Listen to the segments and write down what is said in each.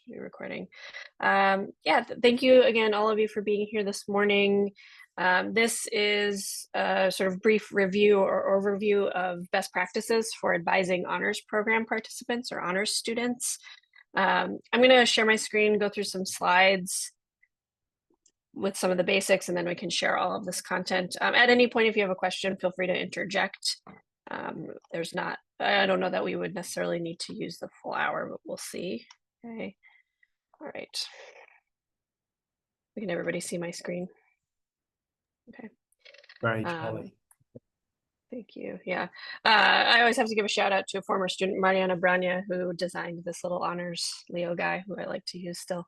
Recording. Yeah, thank you again, all of you, for being here this morning. This is a sort of brief review or overview of best practices for advising honors program participants or honors students. I'm going to share my screen, go through some slides with some of the basics, and then we can share all of this content. At any point, if you have a question, feel free to interject. I don't know that we would necessarily need to use the full hour, but we'll see. Okay. All right. Can everybody see my screen? Okay. Very jolly. Thank you. Yeah. I always have to give a shout out to a former student, Mariana Brania, who designed this little honors Leo guy, who I like to use still.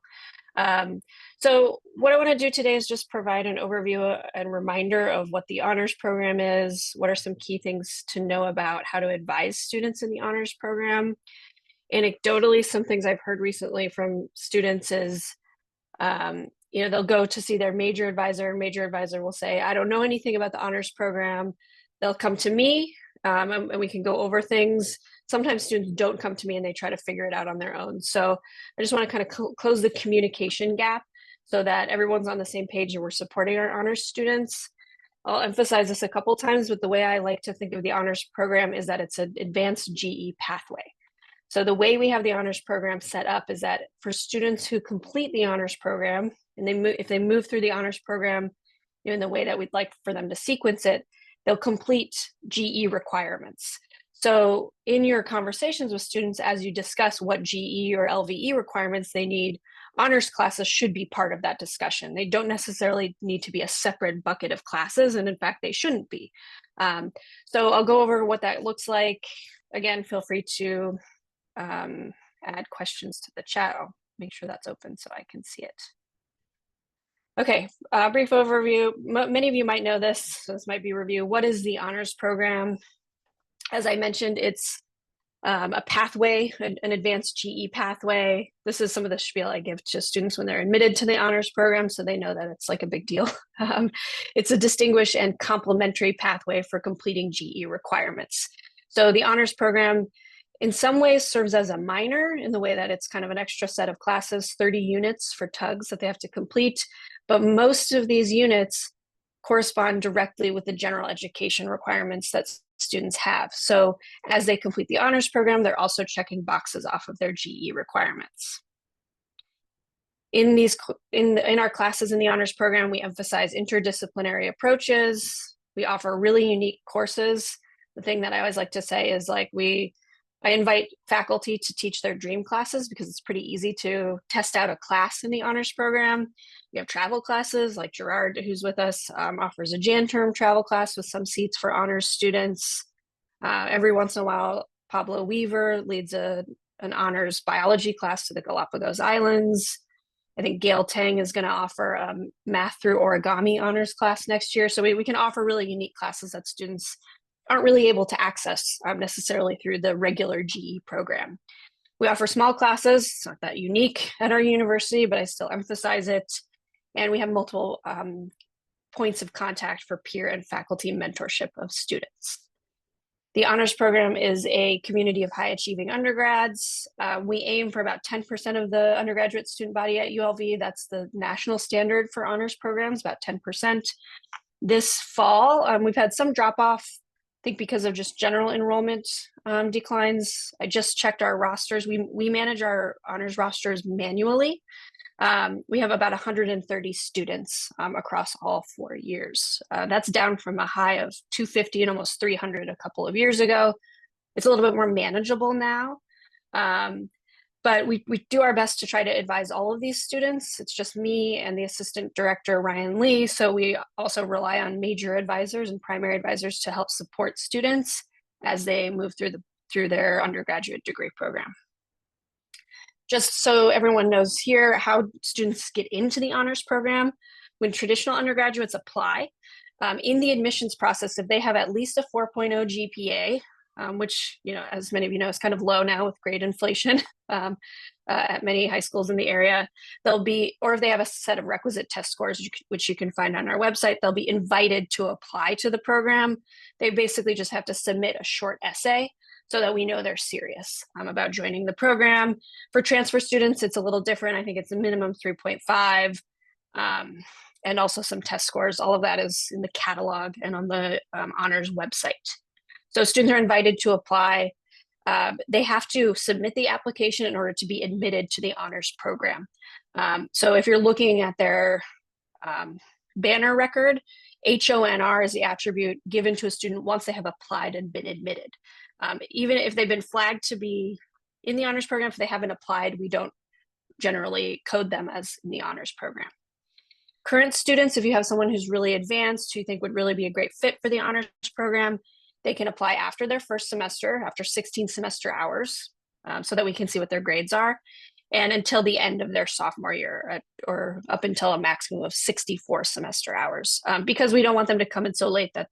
So what I want to do today is just provide an overview and reminder of what the honors program is, what are some key things to know about how to advise students in the honors program. Anecdotally, some things I've heard recently from students is, they'll go to see their major advisor. Major advisor will say, I don't know anything about the honors program. They'll come to me and we can go over things. Sometimes students don't come to me and they try to figure it out on their own. So I just want to kind of close the communication gap so that everyone's on the same page and we're supporting our honors students. I'll emphasize this a couple times, but the way I like to think of the honors program is that it's an advanced GE pathway. So the way we have the honors program set up is that for students who complete the honors program, and if they move through the honors program in the way that we'd like for them to sequence it, they'll complete GE requirements. So in your conversations with students, as you discuss what GE or LVE requirements they need, honors classes should be part of that discussion. They don't necessarily need to be a separate bucket of classes, and in fact, they shouldn't be. So I'll go over what that looks like. Again, feel free to add questions to the chat. I'll make sure that's open so I can see it. Okay, brief overview. Many of you might know this, so this might be review. What is the honors program? As I mentioned, it's a pathway, an advanced GE pathway. This is some of the spiel I give to students when they're admitted to the honors program, so they know that it's like a big deal. It's a distinguished and complementary pathway for completing GE requirements. So the honors program in some ways serves as a minor in the way that it's kind of an extra set of classes, 30 units for tugs that they have to complete. But most of these units correspond directly with the general education requirements that students have. So as they complete the honors program, they're also checking boxes off of their GE requirements. In our classes in the honors program, we emphasize interdisciplinary approaches. We offer really unique courses. The thing that I always like to say is I invite faculty to teach their dream classes because it's pretty easy to test out a class in the honors program. We have travel classes like Gerard, who's with us, offers a Jan term travel class with some seats for honors students. Every once in a while, Pablo Weaver leads an honors biology class to the Galapagos Islands. I think Gail Tang is going to offer a math through origami honors class next year. So we can offer really unique classes that students aren't really able to access necessarily through the regular GE program. We offer small classes. It's not that unique at our university, but I still emphasize it. And we have multiple points of contact for peer and faculty mentorship of students. The honors program is a community of high achieving undergrads. We aim for about 10% of the undergraduate student body at ULV. That's the national standard for honors programs, about 10%. This fall, we've had some drop off, I think because of just general enrollment declines. I just checked our rosters. We manage our honors rosters manually. We have about 130 students across all 4 years. That's down from a high of 250 and almost 300 a couple of years ago. It's a little bit more manageable now. But we do our best to try to advise all of these students. It's just me and the assistant director, Ryan Lee. So we also rely on major advisors and primary advisors to help support students as they move through their undergraduate degree program. Just so everyone knows here how students get into the honors program, when traditional undergraduates apply, in the admissions process, if they have at least a 4.0 GPA, which, as many of you know, is kind of low now with grade inflation at many high schools in the area, or if they have a set of requisite test scores, which you can find on our website, they'll be invited to apply to the program. They basically just have to submit a short essay. so that we know they're serious about joining the program. For transfer students, it's a little different. I think it's a minimum 3.5 and also some test scores. All of that is in the catalog and on the honors website. So students are invited to apply. They have to submit the application in order to be admitted to the honors program. So if you're looking at their banner record, HONR is the attribute given to a student once they have applied and been admitted. Even if they've been flagged to be in the honors program, if they haven't applied, we don't generally code them as in the honors program. Current students, if you have someone who's really advanced, who you think would really be a great fit for the honors program, they can apply after their first semester, after 16 semester hours, so that we can see what their grades are, and until the end of their sophomore year, or up until a maximum of 64 semester hours, because we don't want them to come in so late that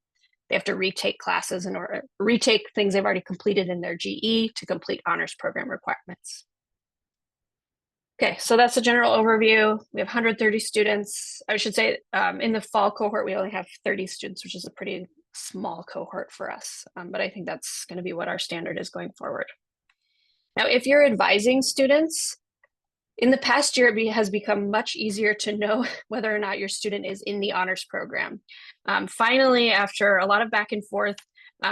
they have to retake classes or retake things they've already completed in their GE to complete honors program requirements. Okay, so that's a general overview. We have 130 students. I should say in the fall cohort, we only have 30 students, which is a pretty small cohort for us. But I think that's going to be what our standard is going forward. Now, if you're advising students, in the past year, it has become much easier to know whether or not your student is in the honors program. Finally, after a lot of back and forth,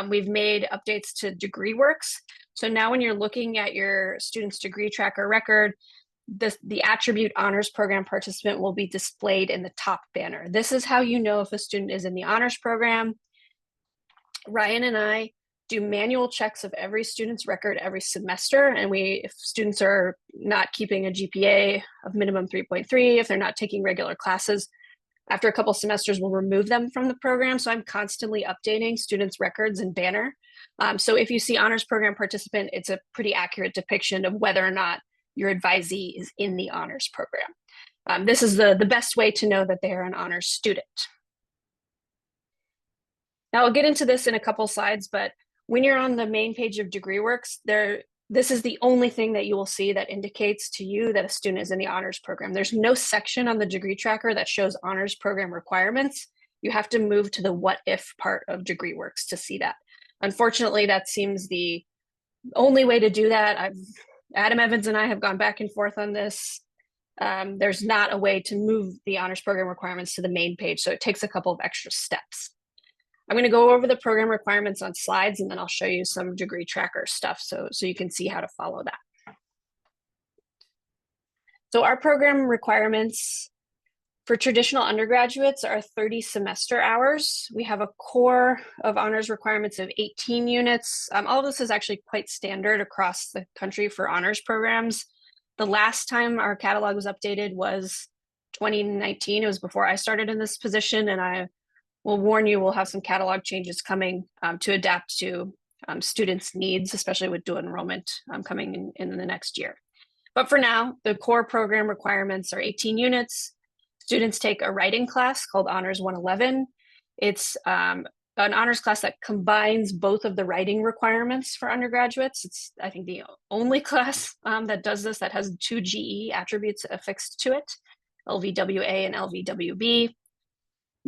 we've made updates to DegreeWorks. So now when you're looking at your student's degree tracker record, the attribute honors program participant will be displayed in the top banner. This is how you know if a student is in the honors program. Ryan and I do manual checks of every student's record every semester. And if students are not keeping a GPA of minimum 3.3, if they're not taking regular classes, after a couple semesters, we'll remove them from the program. So I'm constantly updating students' records and banner. So if you see honors program participant, it's a pretty accurate depiction of whether or not your advisee is in the honors program. This is the best way to know that they are an honors student. Now I'll get into this in a couple slides, but when you're on the main page of DegreeWorks, this is the only thing that you will see that indicates to you that a student is in the honors program. There's no section on the degree tracker that shows honors program requirements. You have to move to the what if part of DegreeWorks to see that. Unfortunately, that seems the only way to do that. Adam Evans and I have gone back and forth on this. There's not a way to move the honors program requirements to the main page, so it takes a couple of extra steps. I'm going to go over the program requirements on slides, and then I'll show you some degree tracker stuff so you can see how to follow that. So our program requirements for traditional undergraduates are 30 semester hours. We have a core of honors requirements of 18 units. All of this is actually quite standard across the country for honors programs. The last time our catalog was updated was 2019. It was before I started in this position, and I will warn you, we'll have some catalog changes coming to adapt to students' needs, especially with dual enrollment coming in the next year. But for now, the core program requirements are 18 units. Students take a writing class called Honors 111. It's an honors class that combines both of the writing requirements for undergraduates. It's, I think, the only class that does this, that has 2 GE attributes affixed to it, LVWA and LVWB.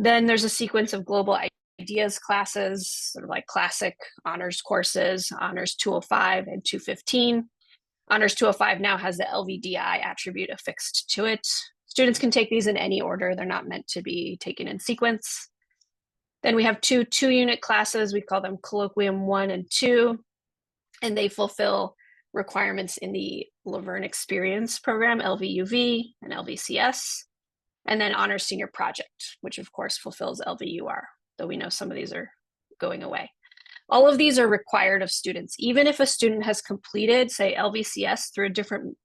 Then there's a sequence of global ideas classes, sort of like classic honors courses, Honors 205 and 215. Honors 205 now has the LVDI attribute affixed to it. Students can take these in any order. They're not meant to be taken in sequence. Then we have 2 two-unit classes. We call them Colloquium 1 and 2, and they fulfill requirements in the La Verne Experience program, LVUV and LVCS. And then Honors Senior Project, which of course fulfills LVUR, though we know some of these are going away. All of these are required of students. Even if a student has completed, say, LVCS through a different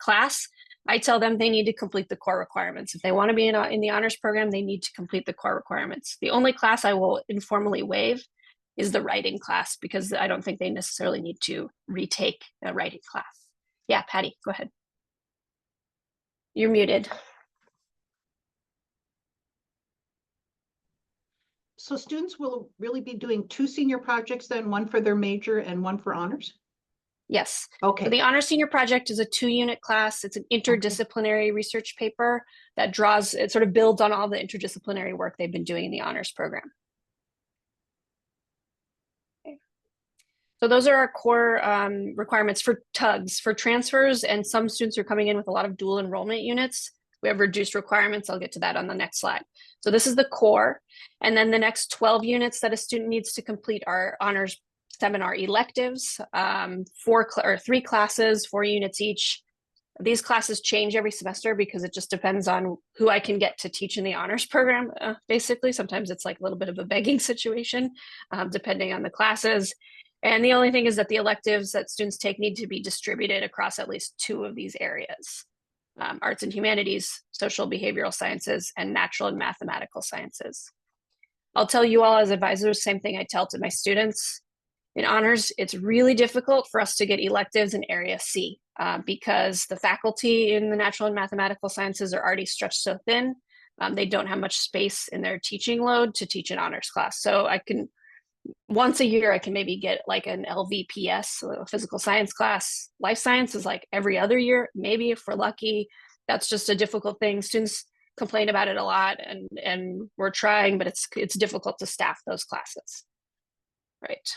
class, I tell them they need to complete the core requirements. If they want to be in the honors program, they need to complete the core requirements. The only class I will informally waive is the writing class, because I don't think they necessarily need to retake a writing class. Yeah, Patty, go ahead. You're muted. So students will really be doing 2 senior projects then, one for their major and one for honors? Yes. Okay. So the Honors Senior Project is a 2-unit class. It's an interdisciplinary research paper that it sort of builds on all the interdisciplinary work they've been doing in the honors program. Okay. So those are our core requirements for tugs. For transfers, and some students are coming in with a lot of dual enrollment units, we have reduced requirements. I'll get to that on the next slide. So this is the core. And then the next 12 units that a student needs to complete are honors seminar electives, 3 classes, 4 units each. These classes change every semester because it just depends on who I can get to teach in the honors program, basically. Sometimes it's like a little bit of a begging situation, depending on the classes. And the only thing is that the electives that students take need to be distributed across at least 2 of these areas. Arts and humanities, social behavioral sciences, and natural and mathematical sciences. I'll tell you all as advisors, same thing I tell to my students. In honors, it's really difficult for us to get electives in area C because the faculty in the natural and mathematical sciences are already stretched so thin. They don't have much space in their teaching load to teach an honors class. So I can, once a year, I can maybe get like an LVPS, a physical science class. Life science is like every other year, maybe if we're lucky. That's just a difficult thing. Students complain about it a lot, and we're trying, but it's difficult to staff those classes. Right.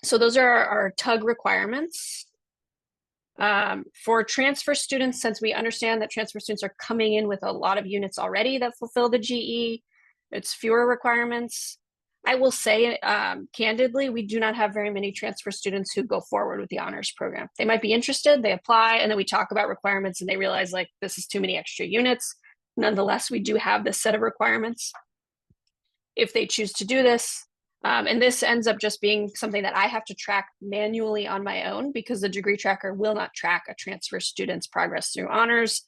So those are our tug requirements. For transfer students, since we understand that transfer students are coming in with a lot of units already that fulfill the GE, it's fewer requirements. I will say, candidly, we do not have very many transfer students who go forward with the honors program. They might be interested, they apply, and then we talk about requirements and they realize like this is too many extra units. Nonetheless, we do have this set of requirements if they choose to do this. And this ends up just being something that I have to track manually on my own because the degree tracker will not track a transfer student's progress through honors.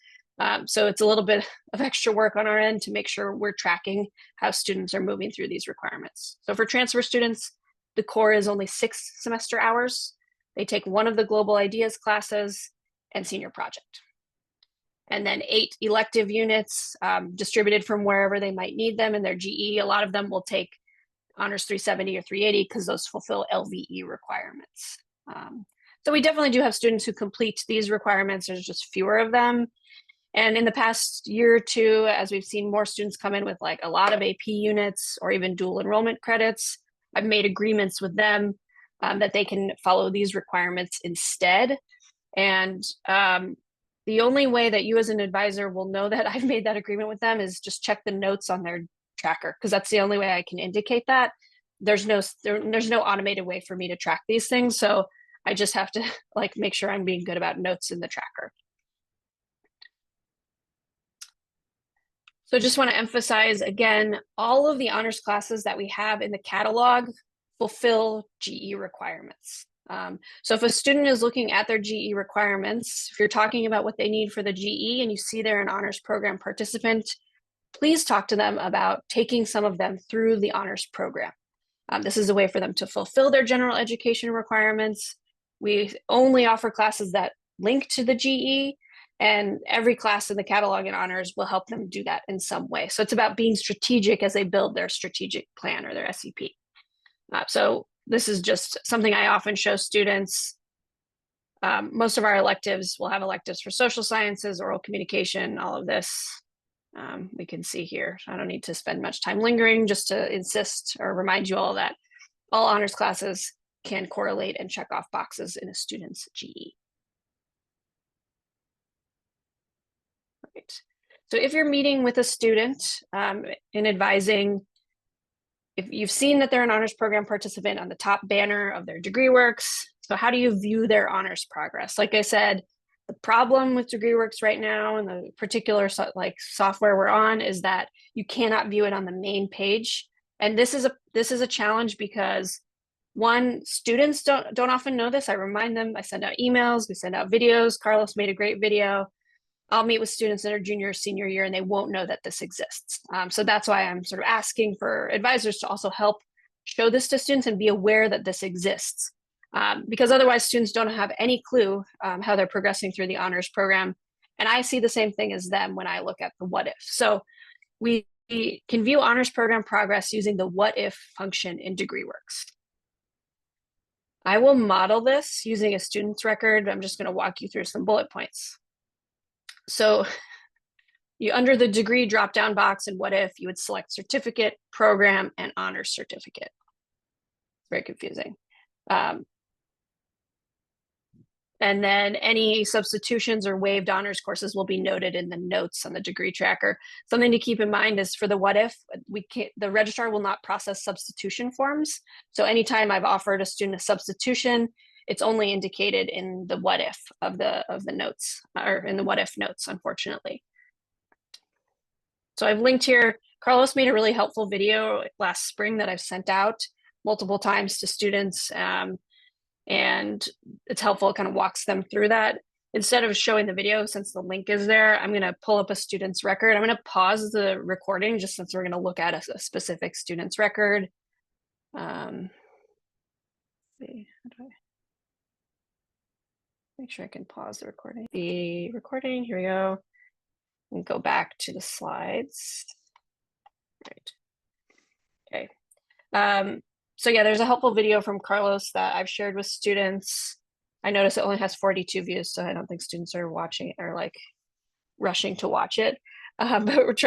So it's a little bit of extra work on our end to make sure we're tracking how students are moving through these requirements. So for transfer students, the core is only 6 semester hours. They take 1 of the global ideas classes and senior project. And then 8 elective units distributed from wherever they might need them in their GE. A lot of them will take honors 370 or 380 because those fulfill LVE requirements. So we definitely do have students who complete these requirements. There's just fewer of them. And in the past year or 2, as we've seen more students come in with like a lot of AP units or even dual enrollment credits, I've made agreements with them that they can follow these requirements instead. And the only way that you as an advisor will know that I've made that agreement with them is just check the notes on their tracker, because that's the only way I can indicate that. There's no automated way for me to track these things. So I just have to like make sure I'm being good about notes in the tracker. So just want to emphasize again, all of the honors classes that we have in the catalog fulfill GE requirements. So if a student is looking at their GE requirements, if you're talking about what they need for the GE and you see they're an honors program participant, please talk to them about taking some of them through the honors program. This is a way for them to fulfill their general education requirements. We only offer classes that link to the GE, and every class in the catalog in honors will help them do that in some way. So it's about being strategic as they build their strategic plan or their SEP. So this is just something I often show students. Most of our electives will have electives for social sciences, oral communication, all of this. We can see here. I don't need to spend much time lingering, just to insist or remind you all that all honors classes can correlate and check off boxes in a student's GE. Right. So if you're meeting with a student in advising, if you've seen that they're an honors program participant on the top banner of their degree works, so how do you view their honors progress? Like I said, the problem with DegreeWorks right now and the particular like software we're on is that you cannot view it on the main page. And this is a challenge because one, students don't often know this. I remind them, I send out emails, we send out videos. Carlos made a great video. I'll meet with students in their junior or senior year and they won't know that this exists. So that's why I'm sort of asking for advisors to also help show this to students and be aware that this exists. Because otherwise students don't have any clue how they're progressing through the honors program. And I see the same thing as them when I look at the what if. So we can view honors program progress using the what if function in DegreeWorks. I will model this using a student's record. I'm just going to walk you through some bullet points. So you, under the degree drop-down box and what if, you would select certificate, program, and honors certificate. It's very confusing. And then any substitutions or waived honors courses will be noted in the notes on the degree tracker. Something to keep in mind is for the what if, the registrar will not process substitution forms. So anytime I've offered a student a substitution, it's only indicated in the what if of the notes, or in the what if notes, unfortunately. So I've linked here, Carlos made a really helpful video last spring that I've sent out multiple times to students. And it's helpful, it kind of walks them through that. Instead of showing the video, since the link is there, I'm going to pull up a student's record. I'm going to pause the recording just since we're going to look at a specific student's record. Let's see, how do I make sure I can pause the recording? The recording, here we go. And go back to the slides. Right. Okay. So yeah, there's a helpful video from Carlos that I've shared with students. I notice it only has 42 views, so I don't think students are watching it or like rushing to watch it. But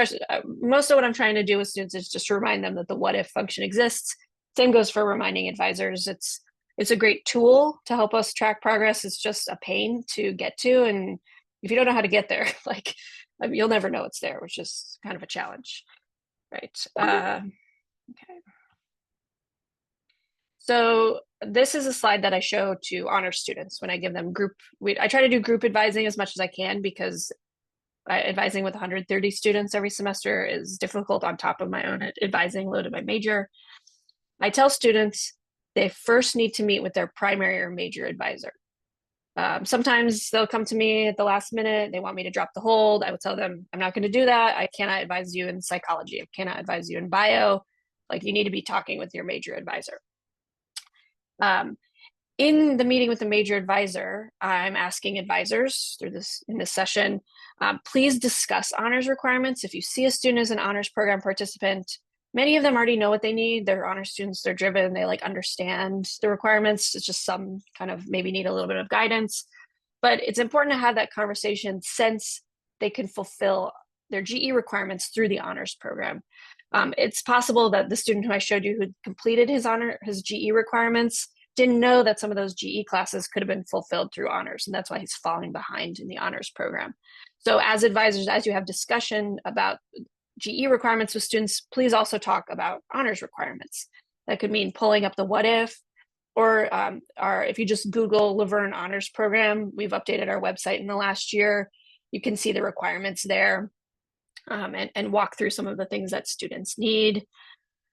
most of what I'm trying to do with students is just to remind them that the what if function exists. Same goes for reminding advisors. It's a great tool to help us track progress. It's just a pain to get to, and if you don't know how to get there, like you'll never know it's there, which is kind of a challenge, right? Okay. So this is a slide that I show to honor students when I give them I try to do group advising as much as I can because advising with 130 students every semester is difficult on top of my own advising load in my major. I tell students they first need to meet with their primary or major advisor. Sometimes they'll come to me at the last minute. They want me to drop the hold. I would tell them, I'm not going to do that. I cannot advise you in psychology. I cannot advise you in bio. Like you need to be talking with your major advisor. In the meeting with the major advisor, I'm asking advisors in this session, please discuss honors requirements. If you see a student as an honors program participant, many of them already know what they need. They're honors students, they're driven, they like understand the requirements. It's just some kind of maybe need a little bit of guidance. But it's important to have that conversation since they can fulfill their GE requirements through the honors program. It's possible that the student who I showed you who completed his GE requirements didn't know that some of those GE classes could have been fulfilled through honors, and that's why he's falling behind in the honors program. So as advisors, as you have discussion about GE requirements with students, please also talk about honors requirements. That could mean pulling up the what if, or if you just Google La Verne honors program, we've updated our website in the last year. You can see the requirements there and walk through some of the things that students need.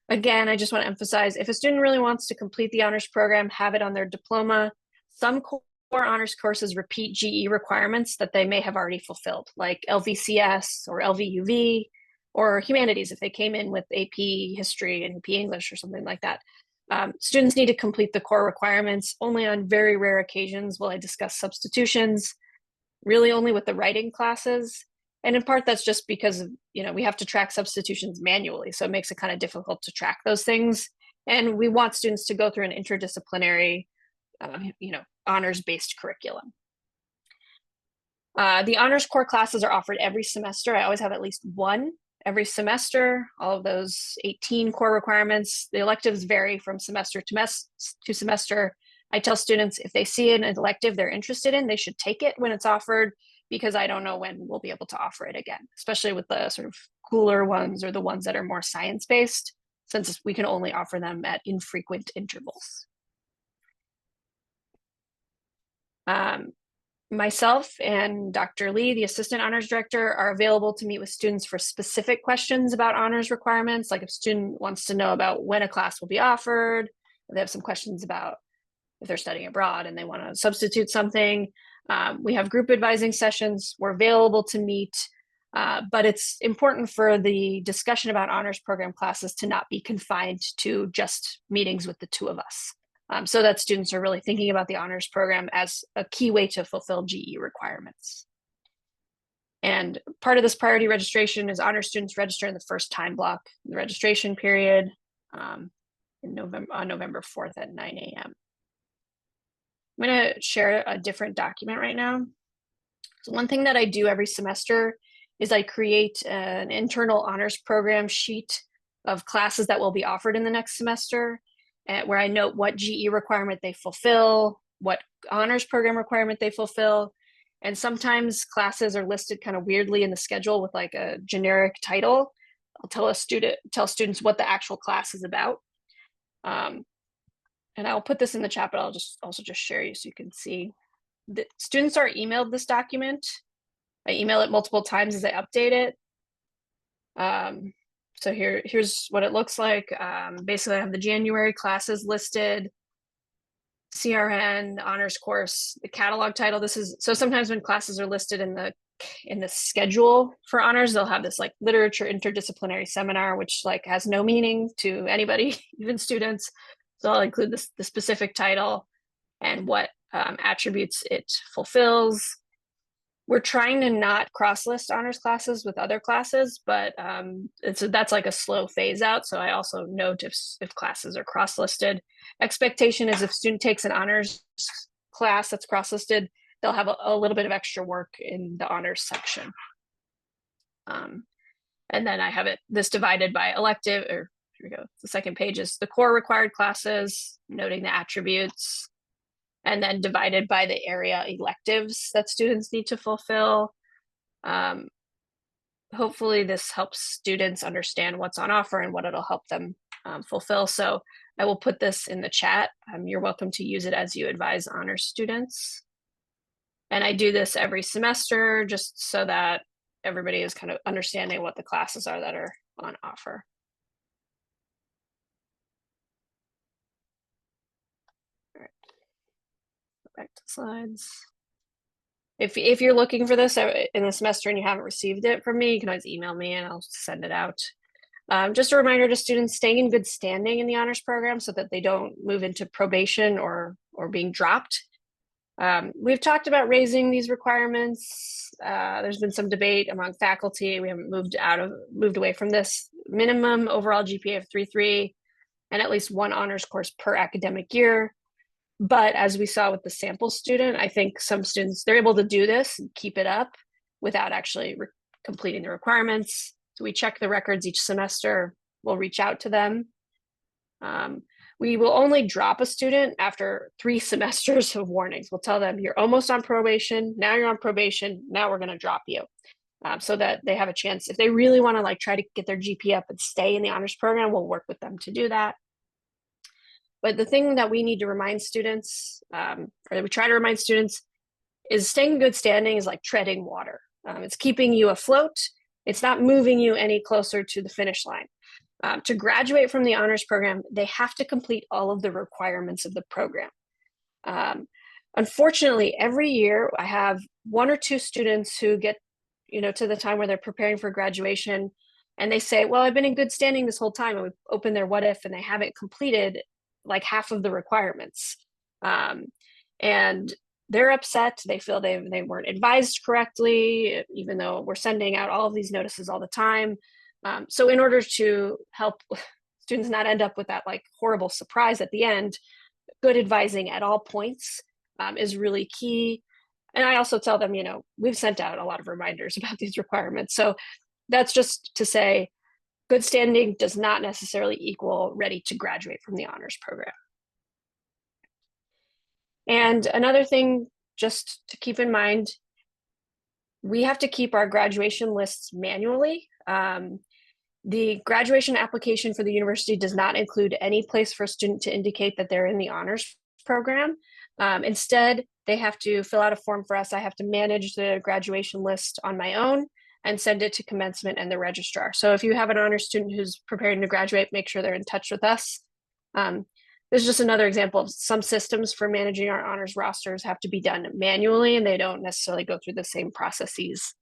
Again, I just want to emphasize, if a student really wants to complete the honors program, have it on their diploma, some core honors courses repeat GE requirements that they may have already fulfilled, like LVCS or LVUV, or humanities if they came in with AP history and AP English or something like that. Students need to complete the core requirements. Only on very rare occasions will I discuss substitutions, really only with the writing classes. And in part, that's just because we have to track substitutions manually. So it makes it kind of difficult to track those things. And we want students to go through an interdisciplinary, honors-based curriculum. The honors core classes are offered every semester. I always have at least one every semester. All of those 18 core requirements. The electives vary from semester to semester. I tell students if they see an elective they're interested in, they should take it when it's offered, because I don't know when we'll be able to offer it again, especially with the sort of cooler ones or the ones that are more science-based, since we can only offer them at infrequent intervals. Myself and Dr. Lee, the assistant honors director, are available to meet with students for specific questions about honors requirements. Like if a student wants to know about when a class will be offered, if they have some questions about if they're studying abroad and they want to substitute something. We have group advising sessions. We're available to meet, but it's important for the discussion about honors program classes to not be confined to just meetings with the two of us, so that students are really thinking about the honors program as a key way to fulfill GE requirements. And part of this priority registration is honors students register in the first time block, the registration period on November 4th at 9 a.m. I'm going to share a different document right now. So one thing that I do every semester is I create an internal honors program sheet of classes that will be offered in the next semester. where I note what GE requirement they fulfill, what honors program requirement they fulfill. And sometimes classes are listed kind of weirdly in the schedule with like a generic title. I'll tell students what the actual class is about. And I'll put this in the chat, but I'll also just share you so you can see. The students are emailed this document. I email it multiple times as I update it. So here's what it looks like. Basically, I have the January classes listed, CRN, honors course, the catalog title. This is so sometimes when classes are listed in the schedule for honors, they'll have this like literature interdisciplinary seminar, which like has no meaning to anybody, even students. So I'll include the specific title and what attributes it fulfills. We're trying to not cross-list honors classes with other classes, but that's like a slow phase out. So I also note if classes are cross-listed. Expectation is if student takes an honors class that's cross-listed, they'll have a little bit of extra work in the honors section. And then I have this divided by elective, or here we go. The second page is the core required classes, noting the attributes, and then divided by the area electives that students need to fulfill. Hopefully this helps students understand what's on offer and what it'll help them fulfill. So I will put this in the chat. You're welcome to use it as you advise honors students. And I do this every semester just so that everybody is kind of understanding what the classes are that are on offer. All right. Back to slides. If you're looking for this in the semester and you haven't received it from me, you can always email me and I'll send it out. Just a reminder to students staying in good standing in the honors program so that they don't move into probation or being dropped. We've talked about raising these requirements. There's been some debate among faculty. We haven't moved away from this. Minimum overall GPA of 3.3 and at least one honors course per academic year. But as we saw with the sample student, I think some students, they're able to do this and keep it up without actually completing the requirements. So we check the records each semester. We'll reach out to them. We will only drop a student after 3 semesters of warnings. We'll tell them you're almost on probation. Now you're on probation. Now we're going to drop you so that they have a chance. If they really want to like try to get their GPA up and stay in the honors program, we'll work with them to do that. But the thing that we need to remind students, or that we try to remind students, is staying in good standing is like treading water. It's keeping you afloat. It's not moving you any closer to the finish line. To graduate from the honors program, they have to complete all of the requirements of the program. Unfortunately, every year I have 1 or 2 students who get, to the time where they're preparing for graduation, and they say, well, I've been in good standing this whole time, and we open their what if, and they haven't completed like half of the requirements. And they're upset. They feel they weren't advised correctly, even though we're sending out all of these notices all the time. So in order to help students not end up with that like horrible surprise at the end, good advising at all points is really key. And I also tell them, we've sent out a lot of reminders about these requirements. So that's just to say, good standing does not necessarily equal ready to graduate from the honors program. And another thing just to keep in mind, we have to keep our graduation lists manually. The graduation application for the university does not include any place for a student to indicate that they're in the honors program. Instead, they have to fill out a form for us. I have to manage the graduation list on my own and send it to commencement and the registrar. So if you have an honors student who's preparing to graduate, make sure they're in touch with us. This is just another example of some systems for managing our honors rosters have to be done manually, and they don't necessarily go through the same processes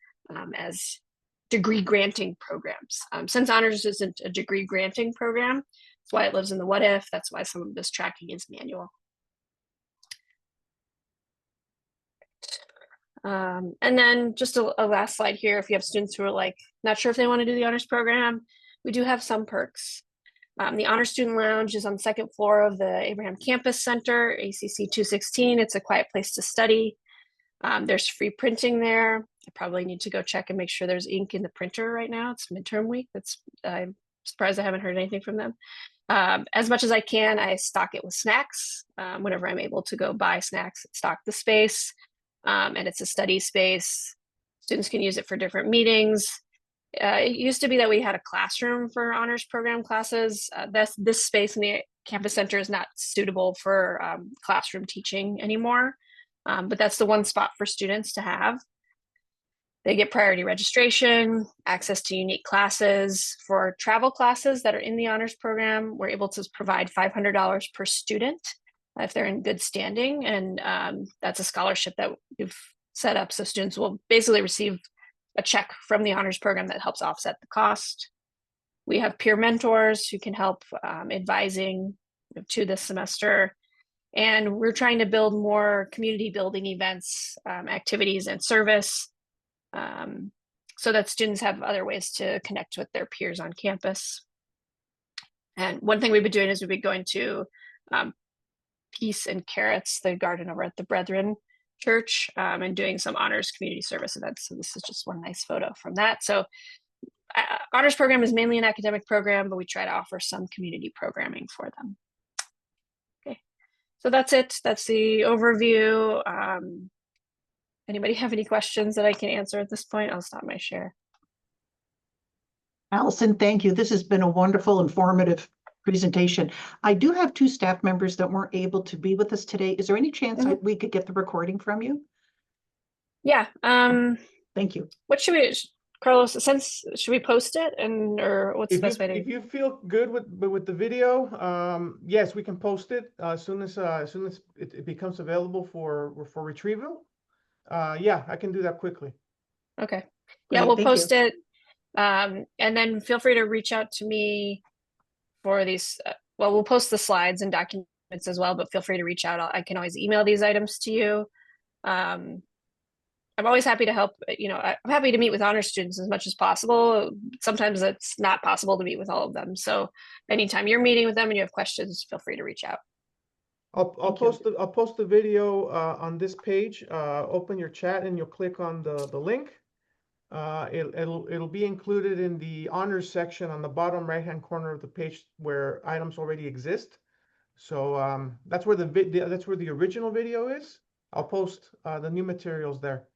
as degree granting programs. Since honors isn't a degree granting program, that's why it lives in the what if, that's why some of this tracking is manual. And then just a last slide here, if you have students who are like, not sure if they want to do the honors program, we do have some perks. The Honor Student Lounge is on the 2nd floor of the Abraham Campus Center, ACC 216. It's a quiet place to study. There's free printing there. I probably need to go check and make sure there's ink in the printer right now. It's midterm week. I'm surprised I haven't heard anything from them. As much as I can, I stock it with snacks. Whenever I'm able to go buy snacks, stock the space. And it's a study space. Students can use it for different meetings. It used to be that we had a classroom for honors program classes. This space in the campus center is not suitable for classroom teaching anymore, but that's the one spot for students to have. They get priority registration, access to unique classes. For travel classes that are in the honors program, we're able to provide $500 per student if they're in good standing, and that's a scholarship that we've set up, so students will basically receive a check from the honors program that helps offset the cost. We have peer mentors who can help advising to this semester. And we're trying to build more community building events, activities, and service so that students have other ways to connect with their peers on campus. And one thing we've been doing is we've been going to Peace and Carrots, the garden over at the Brethren Church, and doing some honors community service events. So this is just one nice photo from that. So honors program is mainly an academic program, but we try to offer some community programming for them. Okay, so that's it. That's the overview. Anybody have any questions that I can answer at this point? I'll stop my share. Allison, thank you. This has been a wonderful, informative presentation. I do have 2 staff members that weren't able to be with us today. Is there any chance we could get the recording from you? Yeah. Thank you. What should we, Carlos, should we post it, or what's the best way to? If you feel good with the video, yes, we can post it as soon as it becomes available for retrieval. Yeah, I can do that quickly. Okay. Yeah, Great, we'll thank post you. it. And then feel free to reach out to me for these. Well, we'll post the slides and documents as well, but feel free to reach out. I can always email these items to you. I'm always happy to help. You know, I'm happy to meet with honor students as much as possible. Sometimes it's not possible to meet with all of them. So anytime you're meeting with them and you have questions, feel free to reach out. I'll post the video on this page. Open your chat and you'll click on the link. It'll be included in the honors section on the bottom right-hand corner of the page where items already exist. So that's where the original video is. I'll post the new materials there.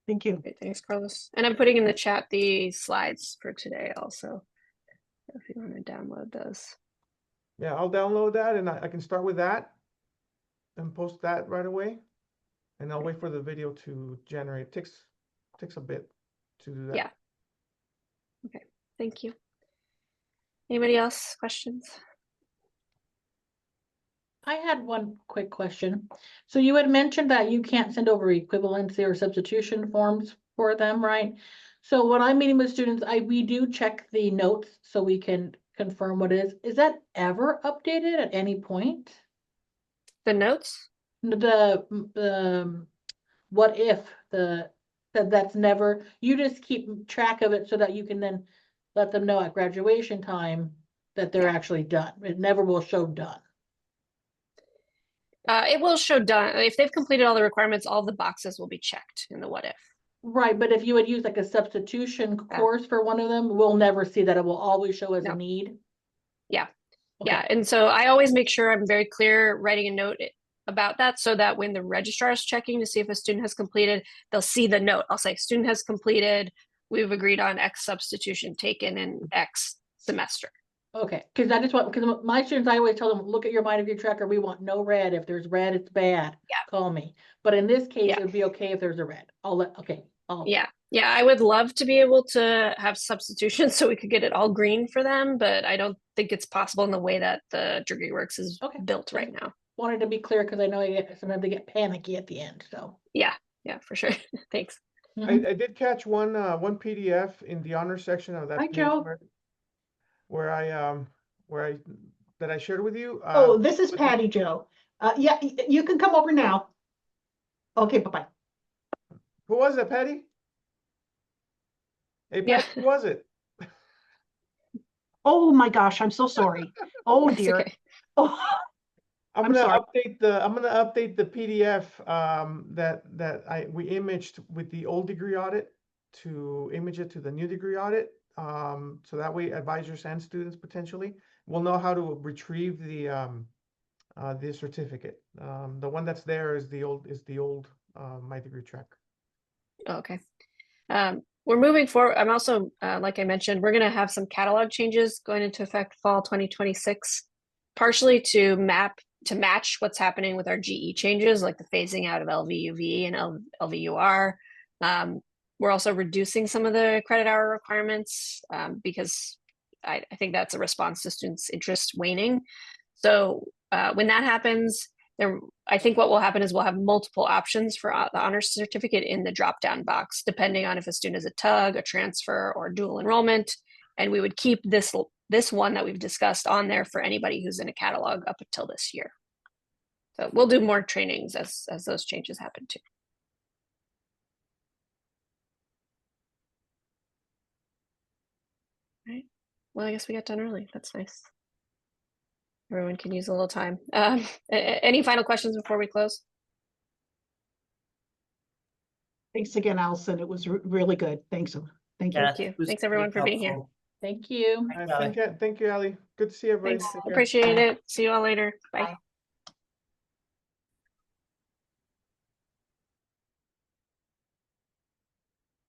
Thank you. Great, thanks, Carlos. And I'm putting in the chat the slides for today also, if you want to download those. Yeah, I'll download that and I can start with that and post that right away. And I'll wait for the video to generate. Takes a bit to do that. Yeah. Okay, thank you. Anybody else? Questions? I had one quick question. So you had mentioned that you can't send over equivalency or substitution forms for them, right? So when I'm meeting with students, we do check the notes so we can confirm what it is. Is that ever updated at any point? The notes? The what if that's never, you just keep track of it so that you can then let them know at graduation time that they're actually done. It never will show done. It will show done. If they've completed all the requirements, all the boxes will be checked in the what if. Right, but if you would use like a substitution course for one of them, we'll never see that. It will always show as a need. Yeah. Okay. Yeah. And so I always make sure I'm very clear writing a note about that so that when the registrar is checking to see if a student has completed, they'll see the note. I'll say student has completed. We've agreed on X substitution taken in X semester. Okay, because I just want, because my students, I always tell them, look at your mind of your tracker. We want no red. If there's red, it's bad. Yeah. Call me. But in this case, Yeah. it would be okay if there's a red. Yeah. Yeah. I would love to be able to have substitutions so we could get it all green for them, but I don't think it's possible in the way that the DegreeWorks is built right now. Wanted to be clear because I know sometimes they get panicky at the end. So yeah, for sure. Thanks. I did catch one PDF in the honor section of that Hi, page Joe. where I shared with you. Oh, this is Patty, Joe. Yeah, you can come over now. Okay, bye-bye. Who was it, Patty? Hey, Patty, who was it? Oh my gosh, I'm so sorry. Oh dear. Okay. Oh, I'm gonna update the PDF that we imaged with the old degree audit to image it to the new degree audit. So that way advisors and students potentially we'll know how to retrieve the certificate. The one that's there is the old My Degree Track. Okay. We're moving forward. I'm also, like I mentioned, we're going to have some catalog changes going into effect fall 2026, partially to match what's happening with our GE changes, like the phasing out of LVUV and LVUR. We're also reducing some of the credit hour requirements because I think that's a response to students' interest waning. So when that happens, I think what will happen is we'll have multiple options for the honors certificate in the drop-down box, depending on if a student is a tug, a transfer, or dual enrollment. And we would keep this one that we've discussed on there for anybody who's in a catalog up until this year. So we'll do more trainings as those changes happen too. All right. Well, I guess we got done early. That's nice. Everyone can use a little time. Any final questions before we close? Thanks again, Allison. It was really good. Thanks. Thank you. Thank you. Thanks everyone for being here. Thank you. Thank you, Allie. Good to see everybody. Thanks. Take care. Appreciate it. See you all later. Bye.